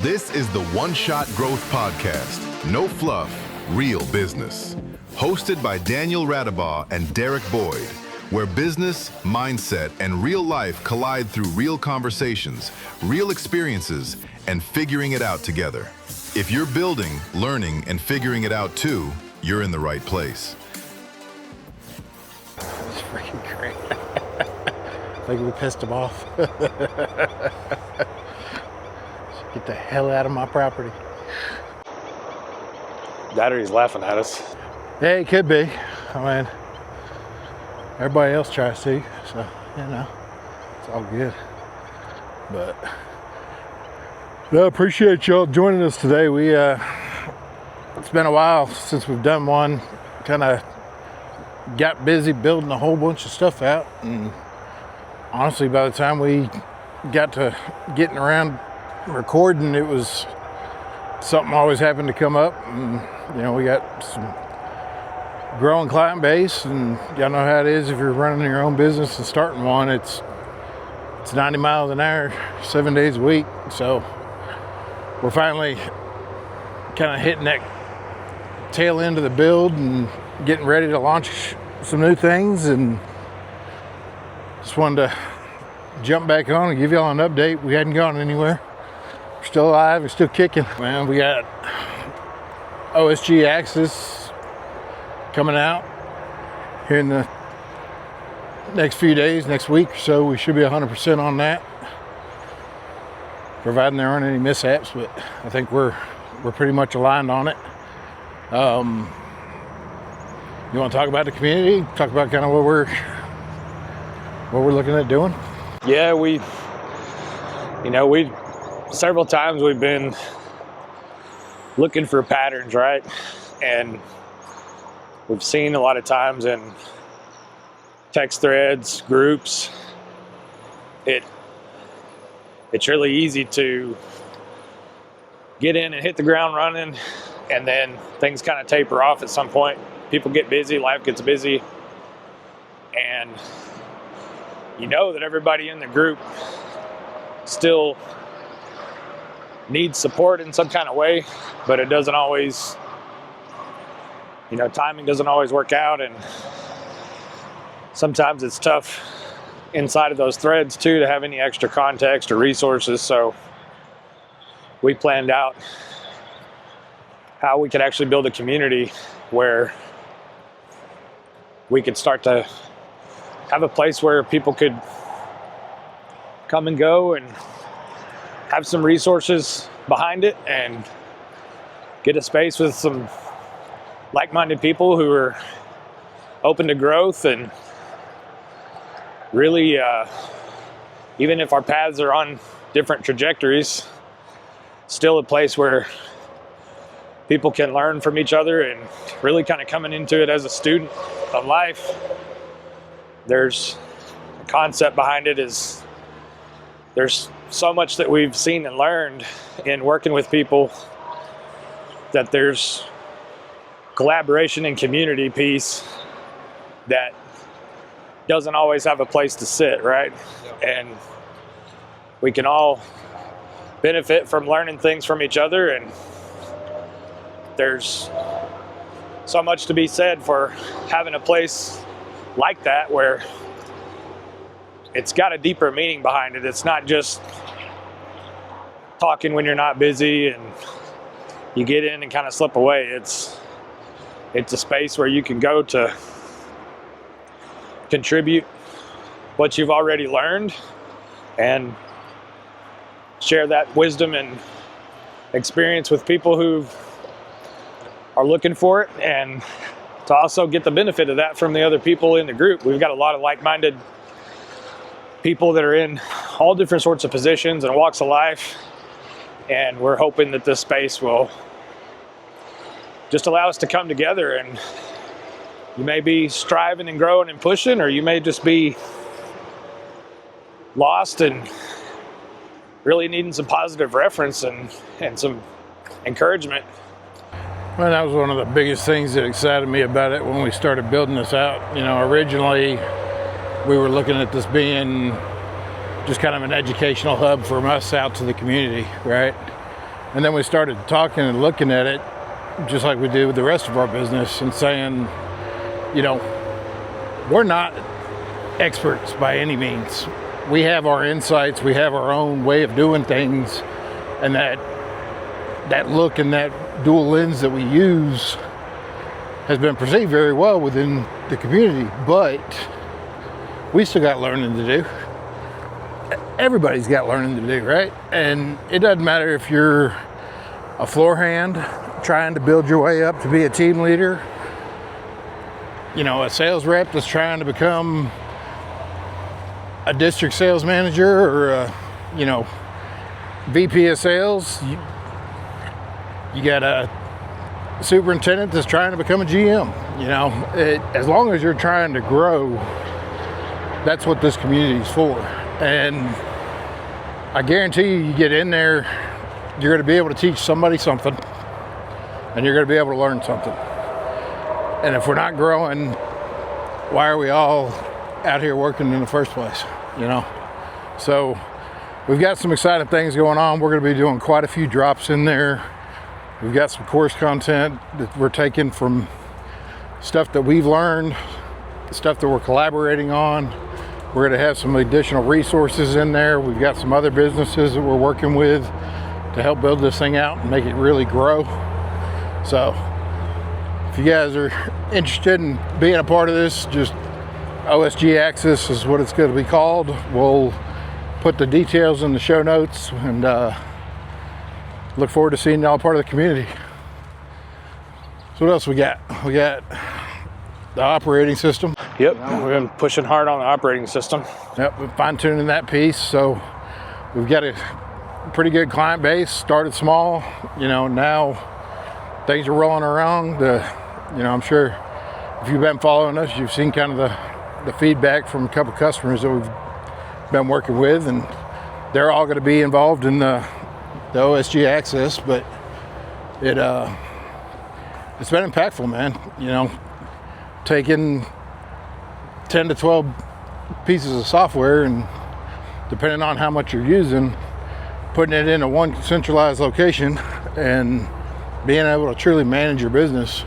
This is the One Shot Growth Podcast. No fluff, real business. Hosted by Daniel Radabaugh and Derek Boyd, where business, mindset, and real life collide through real conversations, real experiences, and figuring it out together. If you're building, learning, and figuring it out too, you're in the right place. It's freaking great. I think we pissed him off. Get the hell out of my property. That or he's laughing at us. Yeah, it could be. I mean, everybody else tries to, so, you know, it's all good. But, I appreciate y'all joining us today. It's been a while since we've done one. Kind of got busy building a whole bunch of stuff out. And honestly, by the time we got to getting around recording, it was something always happened to come up, and you know, we got some growing client base, and y'all know how it is if you're running your own business and starting one. It's 90 miles an hour 7 days a week, so we're finally kind of hitting that tail end of the build and getting ready to launch some new things, and just wanted to jump back on and give y'all an update. We hadn't gone anywhere. We're still alive, we're still kicking. Man, we got OSG Axis coming out here in the next few days, next week or so. We should be 100% on that, providing there aren't any mishaps, but I think we're pretty much aligned on it. You want to talk about the community? Talk about kind of what we're looking at doing? Yeah, several times we've been looking for patterns, right? And we've seen a lot of times in text threads, groups, it's really easy to get in and hit the ground running, and then things kind of taper off at some point. People get busy, life gets busy, and you know that everybody in the group still needs support in some kind of way, but it doesn't always, timing doesn't always work out, and sometimes it's tough inside of those threads too to have any extra context or resources. So we planned out how we could actually build a community where we could start to have a place where people could come and go and have some resources behind it, and get a space with some like-minded people who are open to growth, and really, even if our paths are on different trajectories, still a place where people can learn from each other, and really kind of coming into it as a student of life. There's a concept behind it is there's so much that we've seen and learned in working with people, that there's collaboration and community piece that doesn't always have a place to sit, right? And we can all benefit from learning things from each other, and there's so much to be said for having a place like that where it's got a deeper meaning behind it. It's not just talking when you're not busy and you get in and kind of slip away. It's a space where you can go to contribute what you've already learned and share that wisdom and experience with people who are looking for it, and to also get the benefit of that from the other people in the group. We've got a lot of like-minded people that are in all different sorts of positions and walks of life, and we're hoping that this space will just allow us to come together. And you may be striving and growing and pushing, or you may just be lost and really needing some positive reference and some encouragement. Well, that was one of the biggest things that excited me about it when we started building this out. Originally we were looking at this being just kind of an educational hub for us out to the community, right? And then we started talking and looking at it just like we do with the rest of our business and saying, you know, we're not experts by any means. We have our insights, we have our own way of doing things, and that look and that dual lens that we use has been perceived very well within the community, but we still got learning to do. Everybody's got learning to do, right? And it doesn't matter if you're a floor hand trying to build your way up to be a team leader, you know, a sales rep that's trying to become a district sales manager or a, you know, VP of sales. You got a superintendent that's trying to become a GM. You know, as long as you're trying to grow, that's what this community is for. And I guarantee you get in there, you're going to be able to teach somebody something, and you're going to be able to learn something. And if we're not growing, why are we all out here working in the first place, you know? So we've got some exciting things going on. We're going to be doing quite a few drops in there. We've got some course content that we're taking from stuff that we've learned, stuff that we're collaborating on. We're going to have some additional resources in there. We've got some other businesses that we're working with to help build this thing out and make it really grow. So if you guys are interested in being a part of this, just OSG Access is what it's going to be called. We'll put the details in the show notes, and look forward to seeing y'all part of the community. So what else we got? We got the operating system. Yep, we've been pushing hard on the operating system. Yep, we're fine-tuning that piece. So we've got a pretty good client base. Started small, you know, now things are rolling around. You know, I'm sure if you've been following us, you've seen kind of the feedback from a couple customers that we've been working with, and they're all going to be involved in the OSG Access. But it's been impactful, man. You know, taking 10 to 12 pieces of software, and depending on how much you're using, putting it into one centralized location and being able to truly manage your business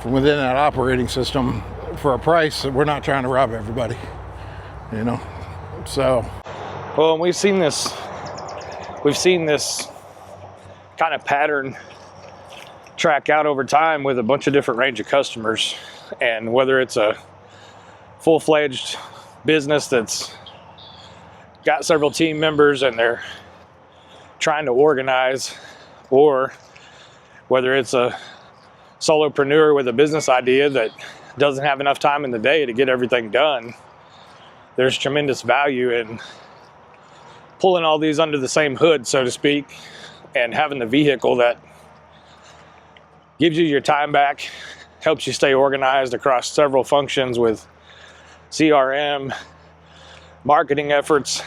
from within that operating system for a price that we're not trying to rob everybody, you know. So well, we've seen this kind of pattern track out over time with a bunch of different range of customers. And whether it's a full-fledged business that's got several team members and they're trying to organize, or whether it's a solopreneur with a business idea that doesn't have enough time in the day to get everything done, there's tremendous value in pulling all these under the same hood, so to speak, and having the vehicle that gives you your time back, helps you stay organized across several functions with CRM, marketing efforts.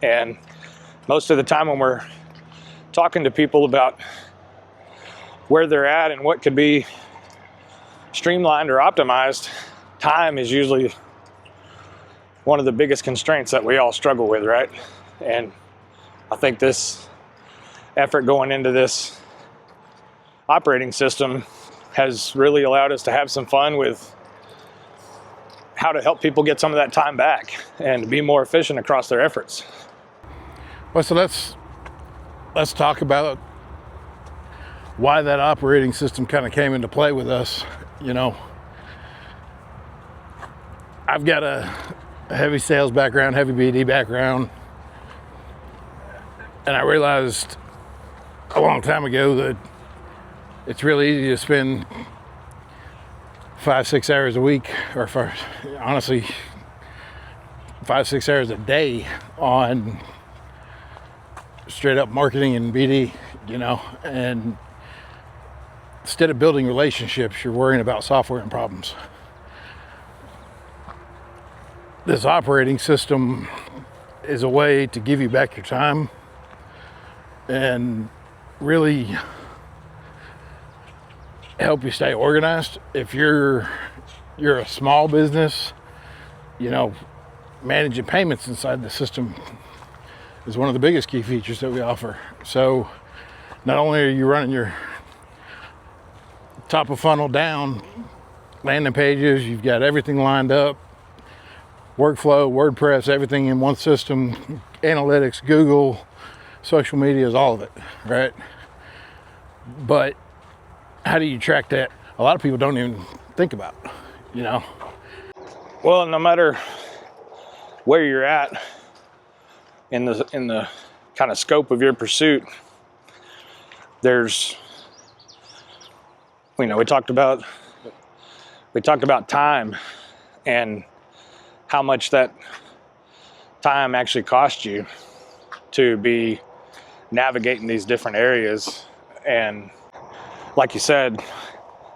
And most of the time when we're talking to people about where they're at and what could be streamlined or optimized, time is usually one of the biggest constraints that we all struggle with, right? And I think this effort going into this operating system has really allowed us to have some fun with how to help people get some of that time back and be more efficient across their efforts. Well, so let's talk about why that operating system kind of came into play with us. You know, I've got a heavy sales background, heavy BD background, and I realized a long time ago that it's really easy to spend 5-6 hours a week, or honestly 5-6 hours a day on straight up marketing and BD, you know. And instead of building relationships, you're worrying about software and problems. This operating system is a way to give you back your time and really help you stay organized. If you're a small business, you know, managing payments inside the system is one of the biggest key features that we offer. So not only are you running your top of funnel down landing pages, you've got everything lined up, workflow, WordPress, everything in one system, analytics, Google, social media is all of it, right? But how do you track that? A lot of people don't even think about, you know? Well, no matter where you're at in the kind of scope of your pursuit, there's, you know, we talked about time and how much that time actually costs you to be navigating these different areas. And like you said,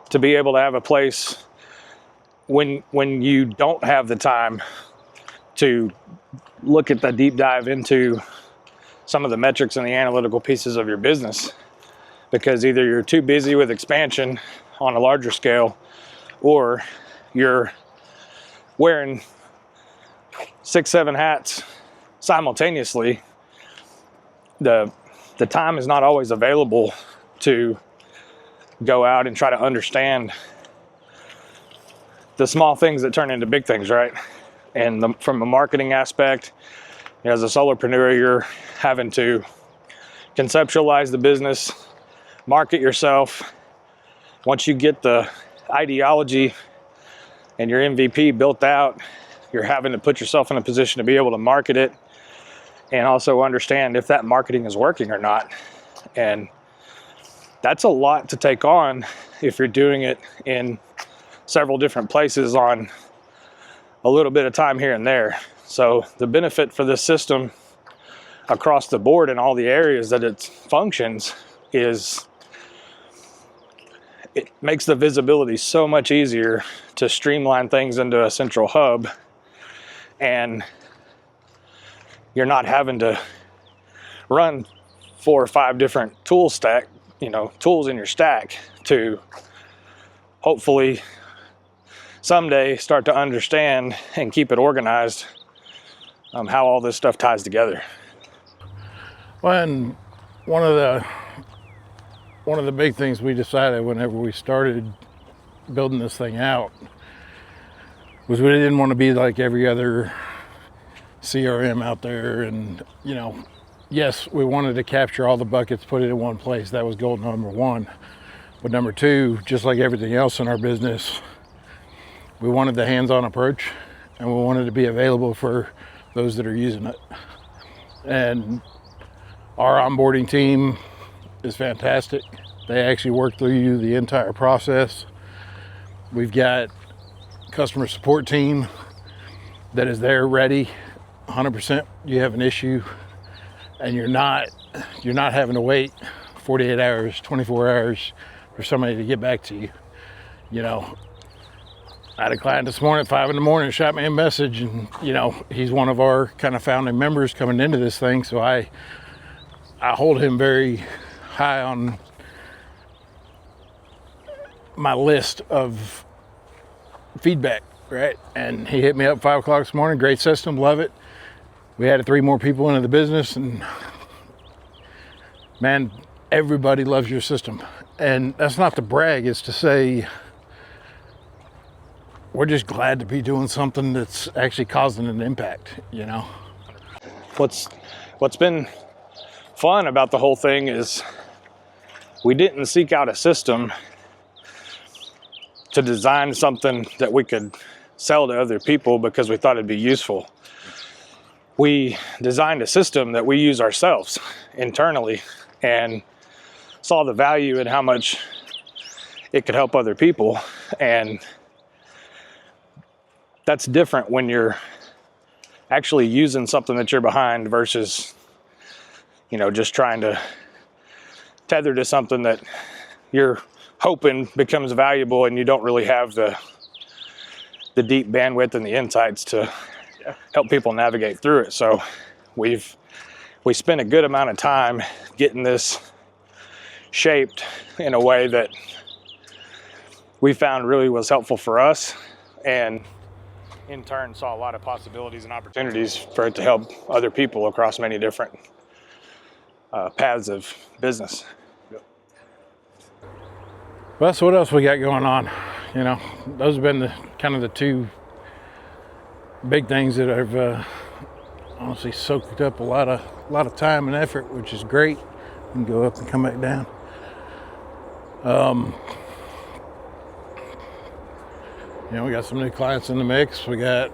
to be able to have a place when you don't have the time to look at the deep dive into some of the metrics and the analytical pieces of your business, because either you're too busy with expansion on a larger scale, or you're wearing 6-7 hats simultaneously. The time is not always available to go out and try to understand the small things that turn into big things, right? And from a marketing aspect, you know, as a solopreneur, you're having to conceptualize the business, market yourself. Once you get the ideology and your MVP built out, you're having to put yourself in a position to be able to market it and also understand if that marketing is working or not. And that's a lot to take on if you're doing it in several different places on a little bit of time here and there. So the benefit for this system across the board in all the areas that it functions is it makes the visibility so much easier to streamline things into a central hub, and you're not having to run 4 or 5 different tools in your stack to hopefully someday start to understand and keep it organized, how all this stuff ties together. Well, and one of the big things we decided whenever we started building this thing out was we didn't want to be like every other CRM out there. And, you know, yes, we wanted to capture all the buckets, put it in one place. That was goal number one. But number two, just like everything else in our business, we wanted the hands-on approach, and we wanted to be available for those that are using it. And our onboarding team is fantastic. They actually work through you the entire process. We've got customer support team that is there ready 100%. You have an issue and you're not having to wait 48 hours, 24 hours for somebody to get back to you. You know, I had a client this morning at 5 a.m, shot me a message, and, you know, he's one of our kind of founding members coming into this thing. So I hold him very high on my list of feedback, right? And he hit me up 5 o'clock this morning. Great system, love it. We added 3 more people into the business, and man, everybody loves your system. And that's not to brag, it's to say we're just glad to be doing something that's actually causing an impact, you know? What's been fun about the whole thing is we didn't seek out a system to design something that we could sell to other people because we thought it'd be useful. We designed a system that we use ourselves internally and saw the value in how much it could help other people. And that's different when you're actually using something that you're behind versus, you know, just trying to tether to something that you're hoping becomes valuable and you don't really have the deep bandwidth and the insights to help people navigate through it. So we spent a good amount of time getting this shaped in a way that we found really was helpful for us, and in turn saw a lot of possibilities and opportunities for it to help other people across many different paths of business. Well, so what else we got going on? You know, those have been the kind of the two big things that have honestly soaked up a lot of time and effort, which is great. You can go up and come back down. You know, we got some new clients in the mix. We got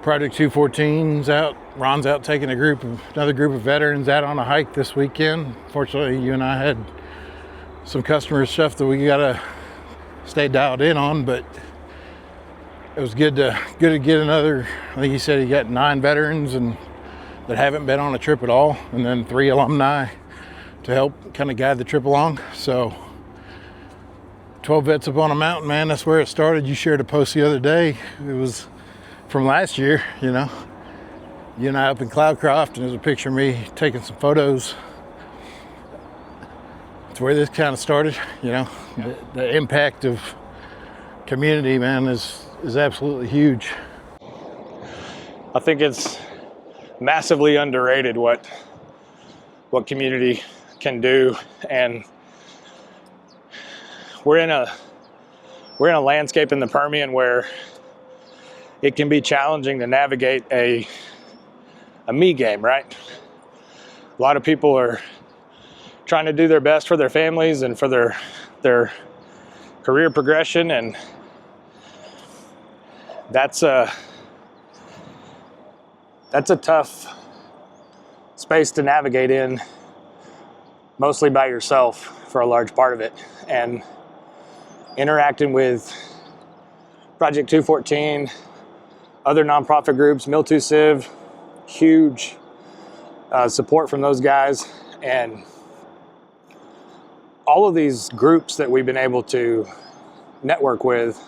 Project 214's out. Ron's out taking another group of veterans out on a hike this weekend. Fortunately, you and I had some customer stuff that we gotta stay dialed in on, but it was good to get another. I think he said he got 9 veterans and that haven't been on a trip at all, and then 3 alumni to help kind of guide the trip along. So 12 vets up on a mountain, man, that's where it started. You shared a post the other day. It was from last year, you know. You and I up in Cloudcroft, and there's a picture of me taking some photos. It's where this kind of started, you know. The impact of community, man, is absolutely huge. I think it's massively underrated what community can do, and we're in a landscape in the Permian where it can be challenging to navigate a me game, right? A lot of people are trying to do their best for their families and for their career progression, and that's a tough space to navigate in, mostly by yourself for a large part of it. And interacting with Project 214, other nonprofit groups, Mil2 Civ, huge support from those guys, and all of these groups that we've been able to network with,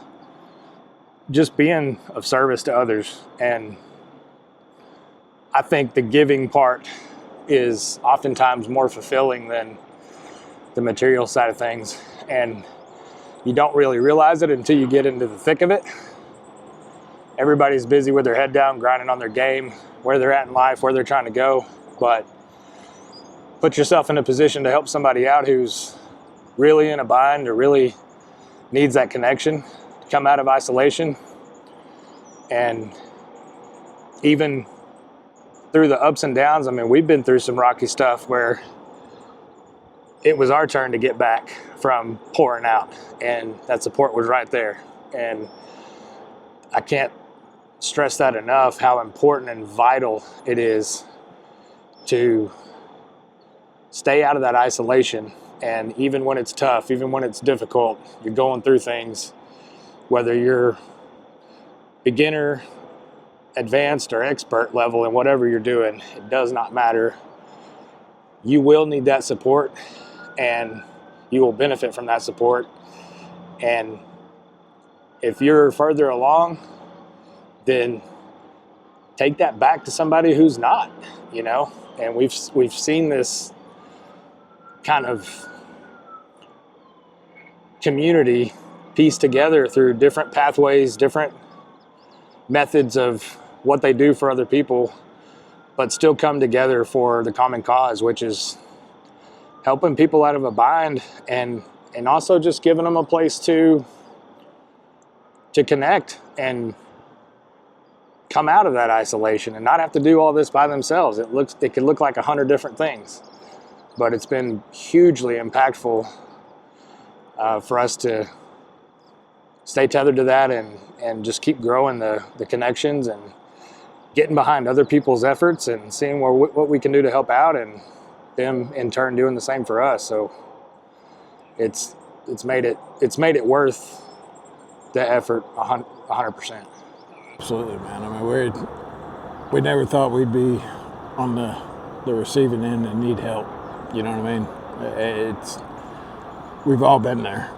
just being of service to others. And I think the giving part is oftentimes more fulfilling than the material side of things, and you don't really realize it until you get into the thick of it. Everybody's busy with their head down, grinding on their game, where they're at in life, where they're trying to go. But put yourself in a position to help somebody out who's really in a bind or really needs that connection to come out of isolation. And even through the ups and downs, I mean, we've been through some rocky stuff where it was our turn to get back from pouring out, and that support was right there. And I can't stress that enough, how important and vital it is to stay out of that isolation. And even when it's tough, even when it's difficult, you're going through things, whether you're beginner, advanced, or expert level in whatever you're doing, it does not matter. You will need that support, and you will benefit from that support. And if you're further along, then take that back to somebody who's not, you know. And we've seen this kind of community piece together through different pathways, different methods of what they do for other people, but still come together for the common cause, which is helping people out of a bind, and also just giving them a place to connect and come out of that isolation and not have to do all this by themselves. It can look like 100 different things, but it's been hugely impactful for us to stay tethered to that and just keep growing the connections and getting behind other people's efforts and seeing what we can do to help out, and them in turn doing the same for us. So it's made it worth the effort 100%. Absolutely, man. I mean, we never thought we'd be on the receiving end and need help. You know what I mean? We've all been there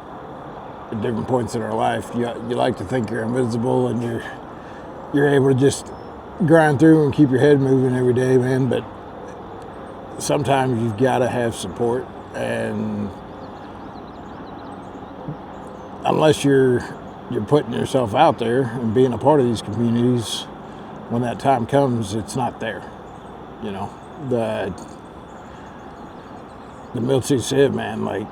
at different points in our life. You like to think you're invincible and you're able to just grind through and keep your head moving every day, man. But sometimes you've got to have support, and unless you're putting yourself out there and being a part of these communities, when that time comes, it's not there. You know, the military civ, man, like,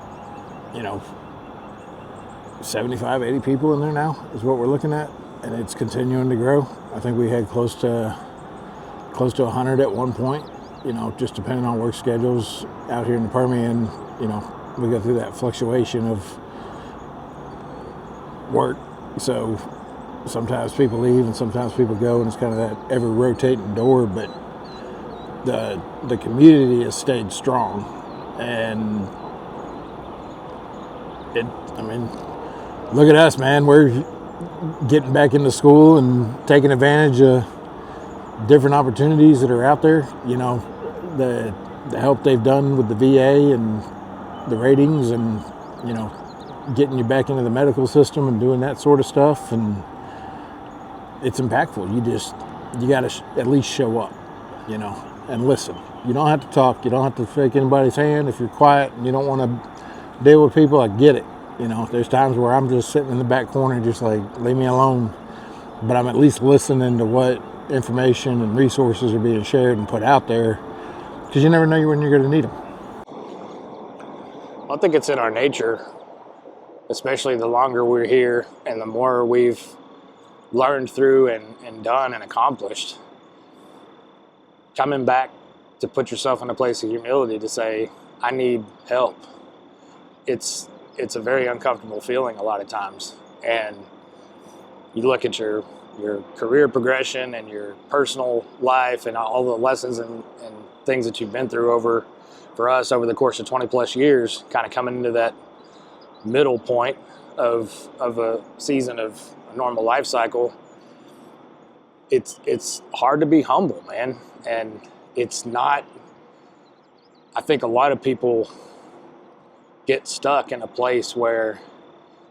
75, 80 people in there now is what we're looking at, and it's continuing to grow. I think we had close to 100 at one point, just depending on work schedules out here in the Permian. We go through that fluctuation of work, so sometimes people leave and sometimes people go, and it's kind of that ever rotating door, but the community has stayed strong. And look at us, man. We're getting back into school and taking advantage of different opportunities that are out there. The help they've done with the VA and the ratings, and getting you back into the medical system and doing that sort of stuff, and it's impactful. You got to at least show up, and listen. You don't have to talk. You don't have to shake anybody's hand. If you're quiet and you don't want to deal with people, I get it. There's times where I'm just sitting in the back corner, just like, leave me alone. But I'm at least listening to what information and resources are being shared and put out there, because you never know when you're going to need them. I think it's in our nature, especially the longer we're here and the more we've learned through and done and accomplished. Coming back to put yourself in a place of humility to say, I need help. It's a very uncomfortable feeling a lot of times. And you look at your career progression and your personal life and all the lessons and things that you've been through for us over the course of 20 plus years, kind of coming into that middle point of a season of a normal life cycle. It's hard to be humble, man. And it's not, I think a lot of people get stuck in a place where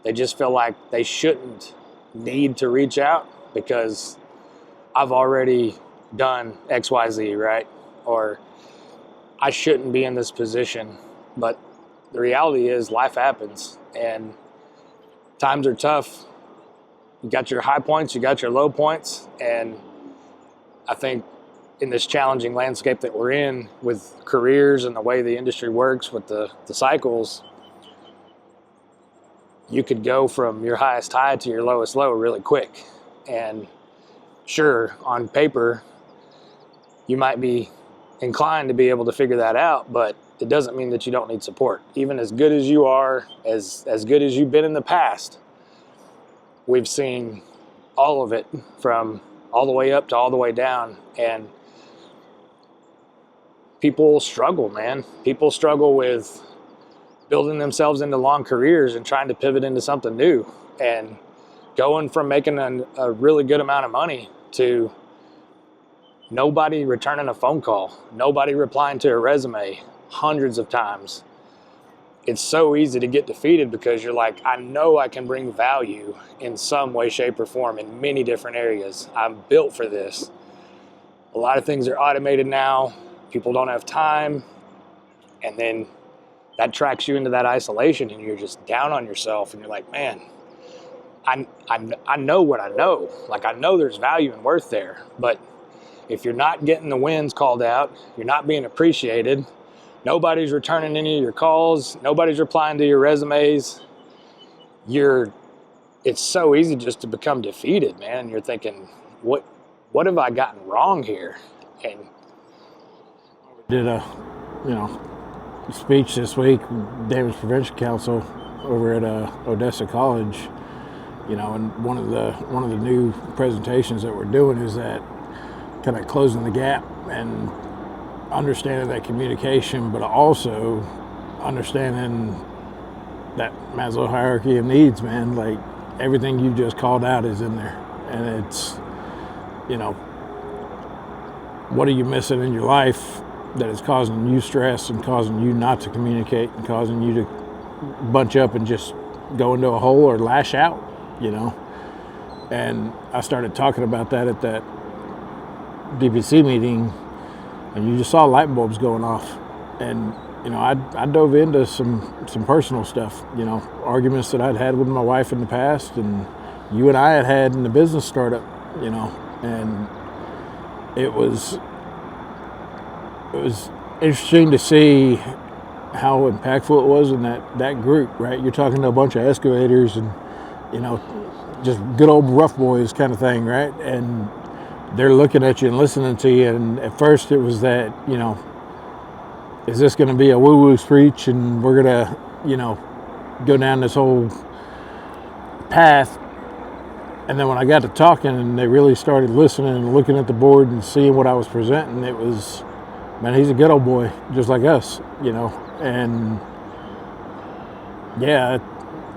they just feel like they shouldn't need to reach out because I've already done XYZ, right? Or I shouldn't be in this position. But the reality is life happens and times are tough. You got your high points, you got your low points. And I think in this challenging landscape that we're in with careers and the way the industry works with the cycles, you could go from your highest high to your lowest low really quick. And sure, on paper, you might be inclined to be able to figure that out, but it doesn't mean that you don't need support. Even as good as you are, as good as you've been in the past, we've seen all of it from all the way up to all the way down. And people struggle, man. People struggle with building themselves into long careers and trying to pivot into something new, and going from making a really good amount of money to nobody returning a phone call, nobody replying to a resume hundreds of times. It's so easy to get defeated because you're like, I know I can bring value in some way, shape, or form in many different areas. I'm built for this. A lot of things are automated now. People don't have time. And then that tracks you into that isolation and you're just down on yourself and you're like, man, I know what I know. Like, I know there's value and worth there. But if you're not getting the wins called out, you're not being appreciated, nobody's returning any of your calls, nobody's replying to your resumes, it's so easy just to become defeated, man. You're thinking, what have I gotten wrong here? And did a speech this week, Damage Prevention Council over at Odessa College, and one of the new presentations that we're doing is that kind of closing the gap and understanding that communication, but also understanding that Maslow hierarchy of needs, man. Like, everything you just called out is in there. And it's, what are you missing in your life that is causing you stress and causing you not to communicate and causing you to bunch up and just go into a hole or lash out, And I started talking about that at that DPC meeting, and you just saw light bulbs going off. And I dove into some personal stuff, arguments that I'd had with my wife in the past, and you and I had in the business startup, and it was interesting to see how impactful it was in that group, right? You're talking to a bunch of excavators and, you know, just good old rough boys kind of thing, right? And they're looking at you and listening to you. And at first it was that, you know, is this going to be a woo-woo speech and we're going to, you know, go down this whole path? And then when I got to talking and they really started listening and looking at the board and seeing what I was presenting, it was, man, he's a good old boy, just like us, you know. And yeah,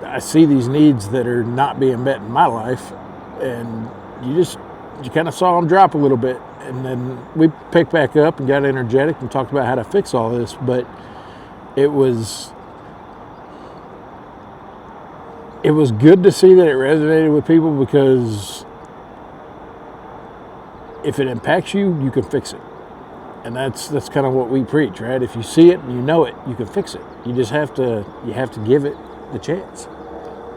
I see these needs that are not being met in my life, and you kind of saw them drop a little bit. And then we picked back up and got energetic and talked about how to fix all this. But it was good to see that it resonated with people, because if it impacts you, you can fix it. And that's kind of what we preach, right? If you see it and you know it, you can fix it. You just have to give it the chance,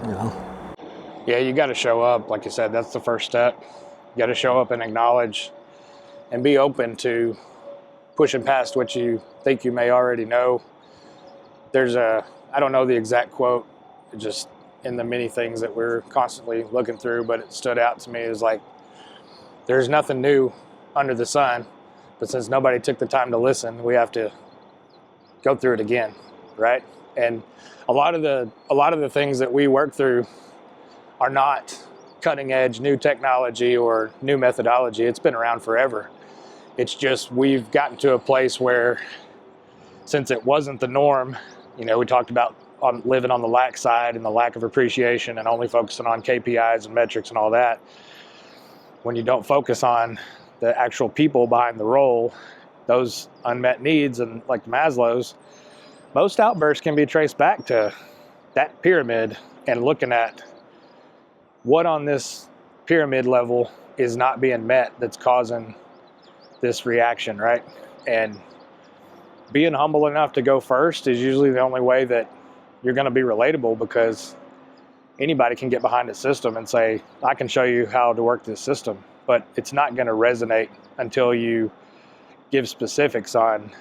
you know? Yeah, you got to show up. Like you said, that's the first step. You got to show up and acknowledge and be open to pushing past what you think you may already know. I don't know the exact quote, just in the many things that we're constantly looking through, but it stood out to me as like, there's nothing new under the sun, but since nobody took the time to listen, we have to go through it again, right? And a lot of the things that we work through are not cutting edge new technology or new methodology. It's been around forever. It's just we've gotten to a place where, since it wasn't the norm, you know, we talked about on living on the lack side and the lack of appreciation and only focusing on KPIs and metrics and all that. When you don't focus on the actual people behind the role, those unmet needs, and like the Maslow's, most outbursts can be traced back to that pyramid and looking at what on this pyramid level is not being met that's causing this reaction, right? And being humble enough to go first is usually the only way that you're going to be relatable, because anybody can get behind a system and say, I can show you how to work this system, but it's not going to resonate until you give specifics on,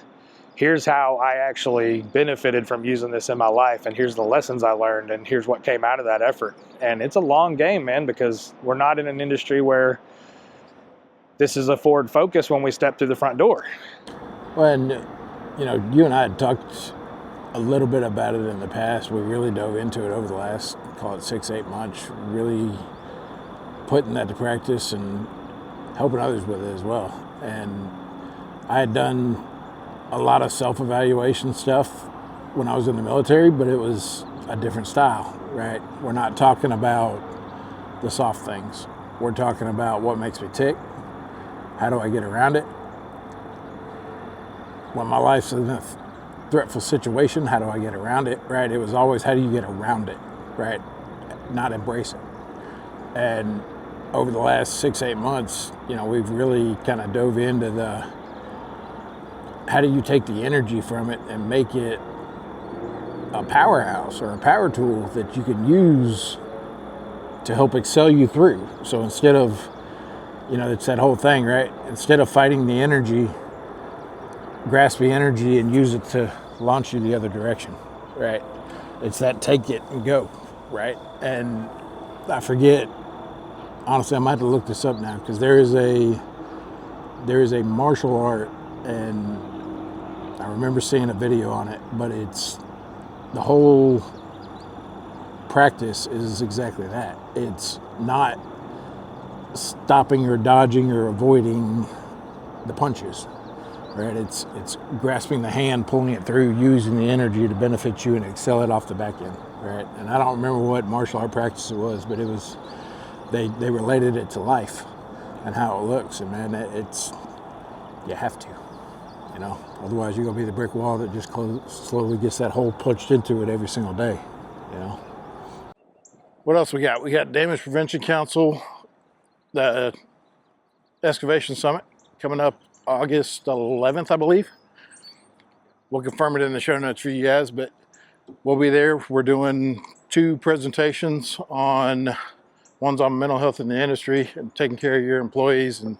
here's how I actually benefited from using this in my life, and here's the lessons I learned, and here's what came out of that effort. And it's a long game, man, because we're not in an industry where this is a forward focus when we step through the front door. When, you know, you and I had talked a little bit about it in the past. We really dove into it over the last, call it 6-8 months, really putting that to practice and helping others with it as well. And I had done a lot of self-evaluation stuff when I was in the military, but it was a different style, right? We're not talking about the soft things. We're talking about what makes me tick. How do I get around it? When my life's in a threatful situation, how do I get around it, right? It was always, how do you get around it, right? Not embrace it. And over the last 6-8 months, you know, we've really kind of dove into the, how do you take the energy from it and make it a powerhouse or a power tool that you can use to help excel you through. So instead of, you know, it's that whole thing, right? Instead of fighting the energy, grasp the energy and use it to launch you the other direction, right? It's that take it and go, right? And I forget, honestly, I might have to look this up now, because there is a martial art, and I remember seeing a video on it, but it's, the whole practice is exactly that. It's not stopping or dodging or avoiding the punches, right? It's grasping the hand, pulling it through, using the energy to benefit you and excel it off the back end, right? And I don't remember what martial art practice it was, but it was, they related it to life and how it looks. And man, it's, you have to, you know, otherwise you're gonna be the brick wall that just slowly gets that hole punched into it every single day, you know. What else we got? We got Damage Prevention Council, the Excavation Summit coming up August 11th, I believe. We'll confirm it in the show notes for you guys, but we'll be there. We're doing 2 presentations on, one's on mental health in the industry and taking care of your employees, and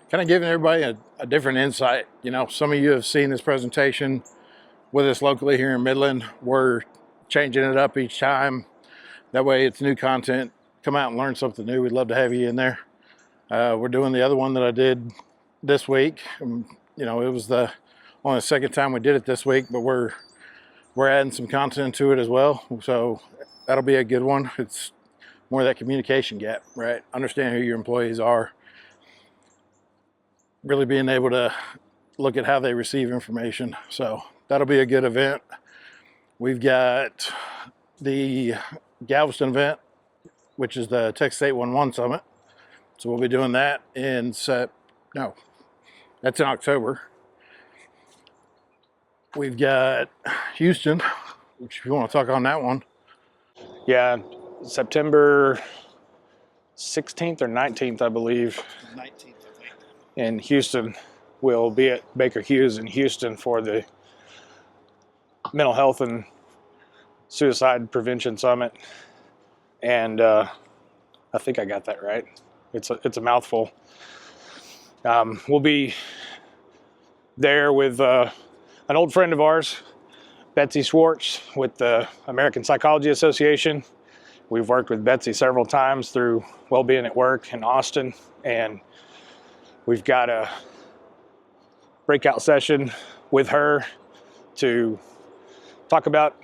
kind of giving everybody a different insight. You know, some of you have seen this presentation with us locally here in Midland. We're changing it up each time. That way it's new content. Come out and learn something new. We'd love to have you in there. We're doing the other one that I did this week. You know, it was only the second time we did it this week, but we're adding some content to it as well. So that'll be a good one. It's more of that communication gap, right? Understand who your employees are. Really being able to look at how they receive information. So that'll be a good event. We've got the Galveston event, which is the Texas 811 Summit. So we'll be doing that that's in October. We've got Houston, which if you want to talk on that one. Yeah, September 16th or 19th, I believe. 19th, I think. In Houston. We'll be at Baker Hughes in Houston for the Mental Health and Suicide Prevention Summit. And I think I got that right. It's a mouthful. We'll be there with an old friend of ours, Betsy Schwartz, with the American Psychology Association. We've worked with Betsy several times through Wellbeing at Work in Austin, and we've got a breakout session with her to talk about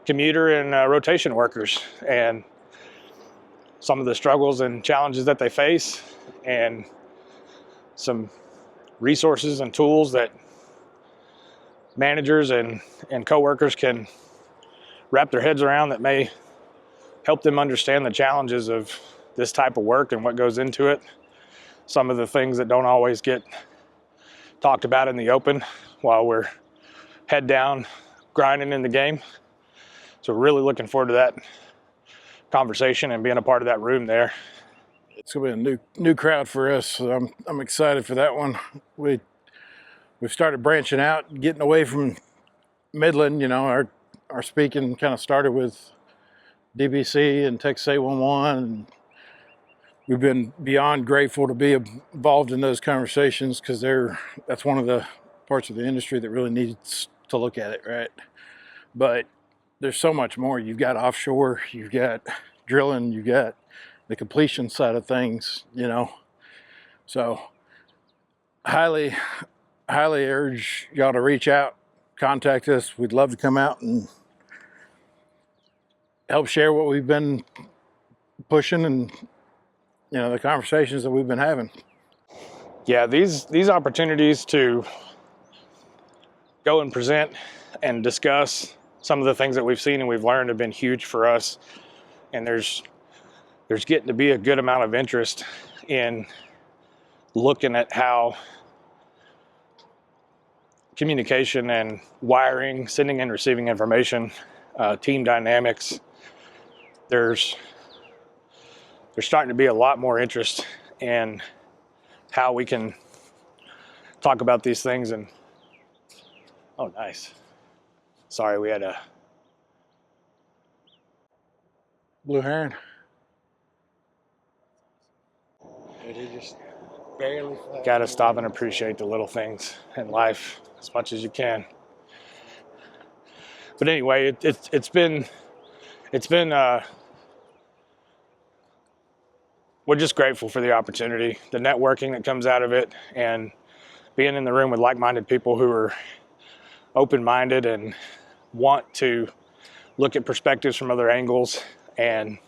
commuter and rotation workers and some of the struggles and challenges that they face, and some resources and tools that managers and coworkers can wrap their heads around that may help them understand the challenges of this type of work and what goes into it. Some of the things that don't always get talked about in the open while we're head down grinding in the game. So really looking forward to that conversation and being a part of that room there. It's gonna be a new crowd for us, so I'm excited for that one. We've started branching out, getting away from Midland. You know, our speaking kind of started with DBC and Texas 811, and we've been beyond grateful to be involved in those conversations, because that's one of the parts of the industry that really needs to look at it, right? But there's so much more. You've got offshore, you've got drilling, you've got the completion side of things, you know. So highly urge y'all to reach out, contact us. We'd love to come out and help share what we've been pushing and, you know, the conversations that we've been having. Yeah, these opportunities to go and present and discuss some of the things that we've seen and we've learned have been huge for us. And there's getting to be a good amount of interest in looking at how communication and wiring, sending and receiving information, team dynamics, there's starting to be a lot more interest in how we can talk about these things. And oh, nice. Sorry, we had a Blue heron. He just barely flew. Got to stop and appreciate the little things in life as much as you can. But anyway, it's been we're just grateful for the opportunity, the networking that comes out of it, and being in the room with like-minded people who are open-minded and want to look at perspectives from other angles. And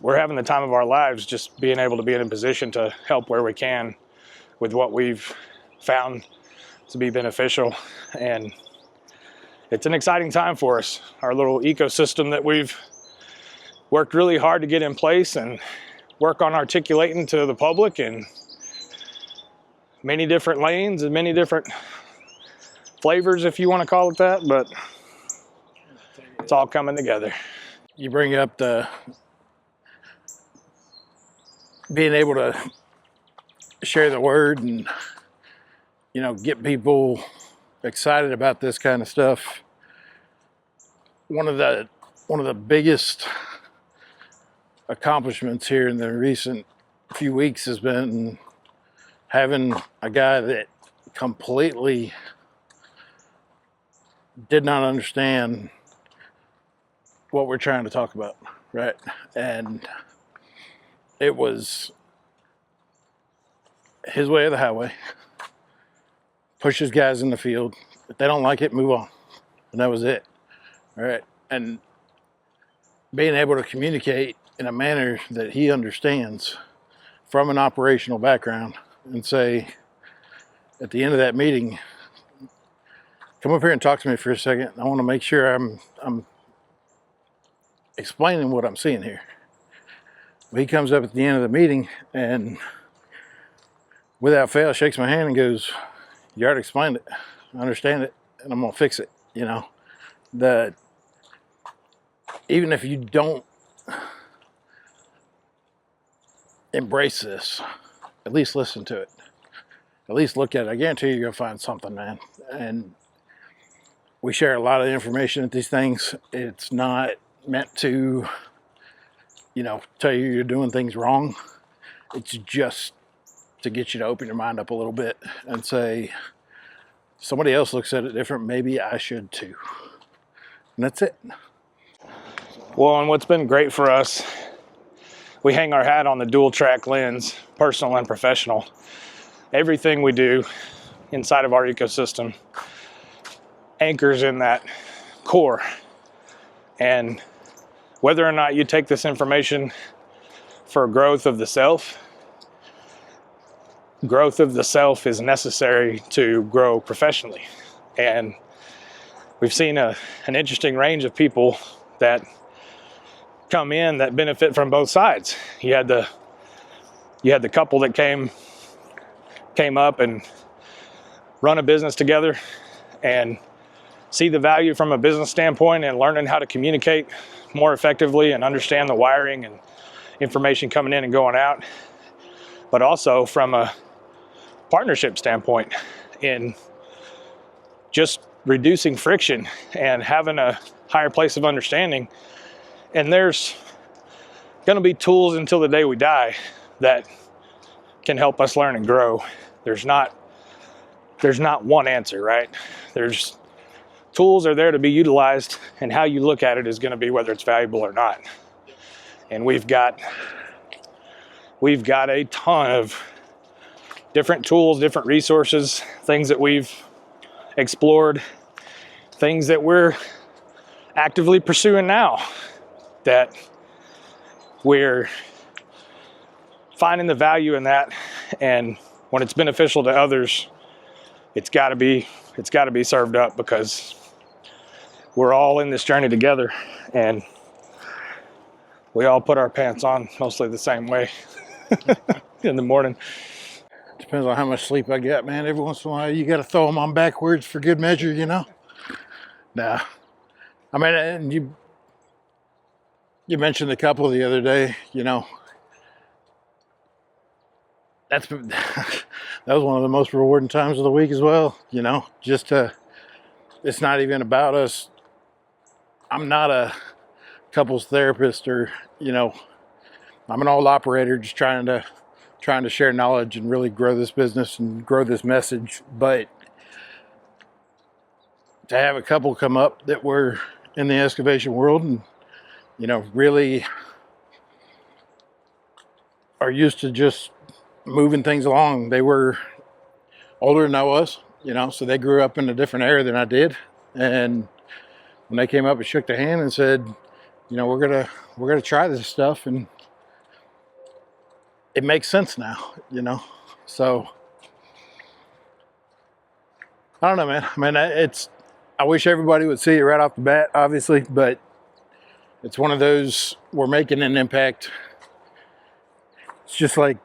we're having the time of our lives, just being able to be in a position to help where we can with what we've found to be beneficial. And it's an exciting time for us. Our little ecosystem that we've worked really hard to get in place and work on articulating to the public, and many different lanes and many different flavors, if you want to call it that, but it's all coming together. You bring up the being able to share the word and, you know, get people excited about this kind of stuff. One of the biggest accomplishments here in the recent few weeks has been having a guy that completely did not understand what we're trying to talk about, right? And it was his way or the highway. Pushes guys in the field. If they don't like it, move on. And that was it. All right. And being able to communicate in a manner that he understands from an operational background and say, at the end of that meeting, come up here and talk to me for a second. I want to make sure I'm explaining what I'm seeing here. He comes up at the end of the meeting and without fail shakes my hand and goes, you already explained it. I understand it and I'm going to fix it. You know, that even if you don't embrace this, at least listen to it. At least look at it. I guarantee you're going to find something, man. And we share a lot of information at these things. It's not meant to, you know, tell you you're doing things wrong. It's just to get you to open your mind up a little bit and say, somebody else looks at it different, maybe I should too. And that's it. Well, and what's been great for us, we hang our hat on the dual track lens, personal and professional. Everything we do inside of our ecosystem anchors in that core. And whether or not you take this information for growth of the self is necessary to grow professionally. And we've seen an interesting range of people that come in that benefit from both sides. You had the couple that came up and run a business together and see the value from a business standpoint and learning how to communicate more effectively and understand the wiring and information coming in and going out, but also from a partnership standpoint in just reducing friction and having a higher place of understanding. And there's going to be tools until the day we die that can help us learn and grow. There's not one answer, right? There's tools are there to be utilized, and how you look at it is going to be whether it's valuable or not. And we've got a ton of different tools, different resources, things that we've explored, things that we're actively pursuing now, that we're finding the value in that. And when it's beneficial to others, it's got to be served up, because we're all in this journey together and we all put our pants on mostly the same way in the morning. Depends on how much sleep I get, man. Every once in a while, you got to throw them on backwards for good measure, you know? Nah. I mean, and you mentioned a couple the other day, you know. That was one of the most rewarding times of the week as well, you know. It's not even about us. I'm not a couples therapist, or, you know, I'm an old operator just trying to share knowledge and really grow this business and grow this message. But to have a couple come up that were in the excavation world and, you know, really are used to just moving things along. They were older than I was, you know, so they grew up in a different era than I did. And when they came up and shook their hand and said, you know, we're gonna try this stuff, and it makes sense now, you know. So I don't know, man. I mean, I wish everybody would see it right off the bat, obviously, but it's one of those, we're making an impact. It's just like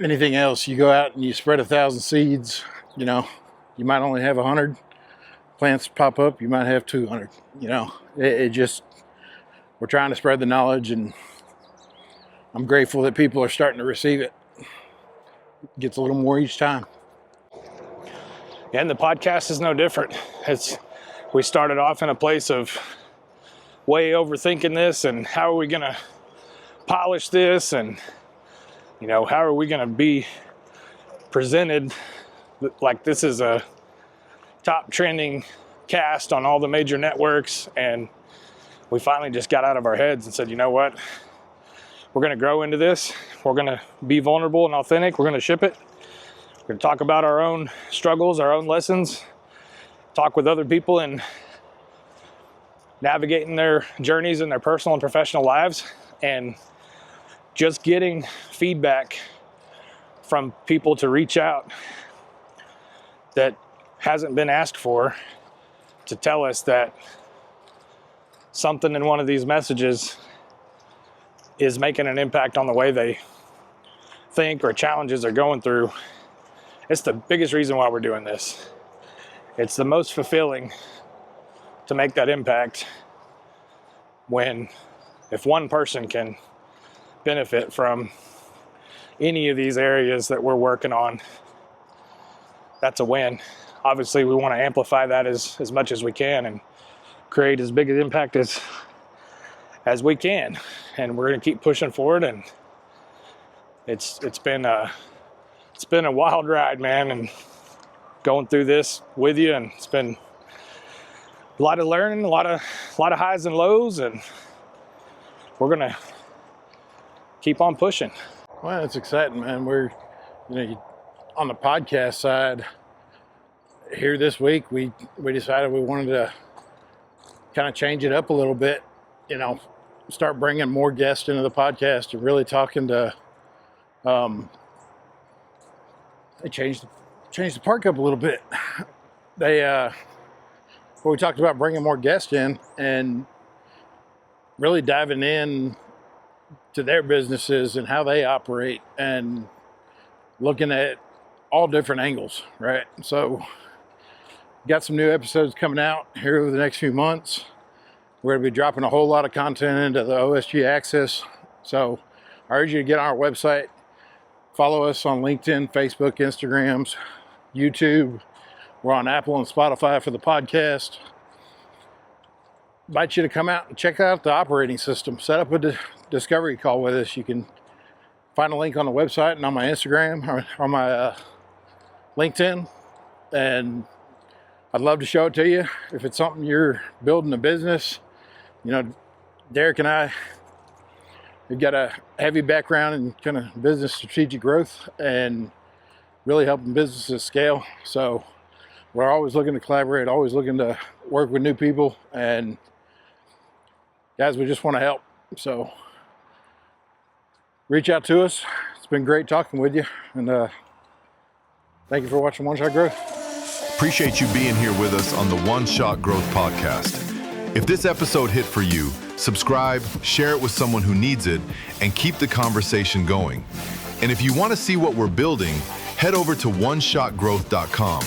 anything else. You go out and you spread 1,000 seeds, you know, you might only have 100 plants pop up, you might have 200, you know. It just, we're trying to spread the knowledge, and I'm grateful that people are starting to receive it. It gets a little more each time. Yeah, and the podcast is no different. We started off in a place of way overthinking this, and how are we going to polish this, and, you know, how are we going to be presented like this is a top trending cast on all the major networks, and we finally just got out of our heads and said, you know what, we're going to grow into this. We're going to be vulnerable and authentic. We're going to ship it. We're going to talk about our own struggles, our own lessons, talk with other people and navigating their journeys in their personal and professional lives, and just getting feedback from people to reach out that hasn't been asked for, to tell us that something in one of these messages is making an impact on the way they think or challenges they're going through. It's the biggest reason why we're doing this. It's the most fulfilling to make that impact if one person can benefit from any of these areas that we're working on, that's a win. Obviously, we want to amplify that as much as we can and create as big an impact as we can. And we're going to keep pushing forward. And it's been a wild ride, man, and going through this with you. And it's been a lot of learning, a lot of highs and lows, and we're going to keep on pushing. Well, it's exciting, man. We're, on the podcast side here this week, we decided we wanted to kind of change it up a little bit, start bringing more guests into the podcast and really talking to, they changed the park up a little bit. We talked about bringing more guests in and really diving in to their businesses and how they operate and looking at all different angles, right? So got some new episodes coming out here over the next few months. We're going to be dropping a whole lot of content into the OSG Access. So I urge you to get on our website, follow us on LinkedIn, Facebook, Instagrams, YouTube. We're on Apple and Spotify for the podcast. Invite you to come out and check out the operating system. Set up a discovery call with us. You can find a link on the website and on my Instagram or on my LinkedIn. And I'd love to show it to you. If it's something you're building a business, Derek and I, we've got a heavy background in kind of business strategic growth and really helping businesses scale. So we're always looking to collaborate, always looking to work with new people, and guys, we just want to help. So reach out to us. It's been great talking with you, and thank you for watching One Shot Growth. Appreciate you being here with us on the One Shot Growth podcast. If this episode hit for you, subscribe, share it with someone who needs it, and keep the conversation going. And if you want to see what we're building, head over to oneshotgrowth.com.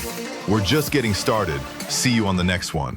We're just getting started. See you on the next one.